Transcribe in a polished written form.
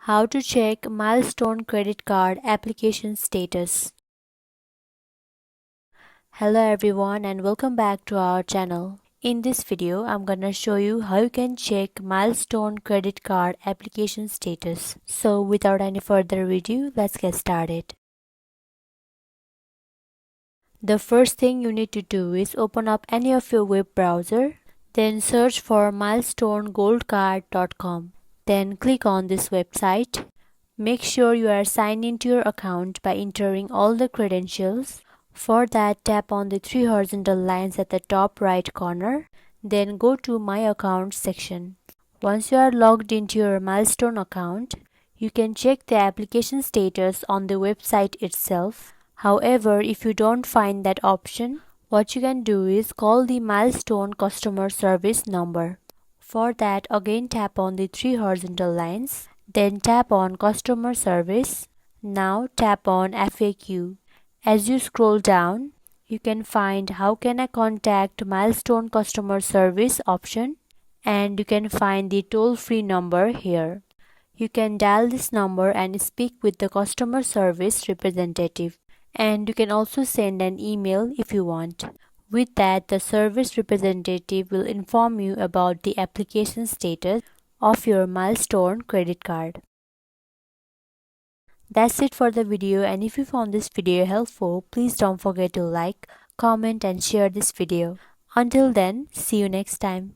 How to check Milestone credit card application status. Hello everyone and welcome back to our channel. In this video, I'm gonna show you how you can check Milestone credit card application status. So without any further ado, let's get started. The first thing you need to do is open up any of your web browser, then search for milestonegoldcard.com. Then click on this website. Make sure you are signed into your account by entering all the credentials. For that, tap on the three horizontal lines at the top right corner. Then go to My Account section. Once you are logged into your Milestone account, you can check the application status on the website itself. However, if you don't find that option, what you can do is call the Milestone customer service number. For that, again tap on the three horizontal lines, then tap on Customer Service. Now tap on FAQ. As you scroll down, you can find How can I contact Milestone Customer Service option, and you can find the toll-free number here. You can dial this number and speak with the customer service representative, and you can also send an email if you want. With that, the service representative will inform you about the application status of your Milestone credit card. That's it for the video, and if you found this video helpful, please don't forget to like, comment and share this video. Until then, see you next time.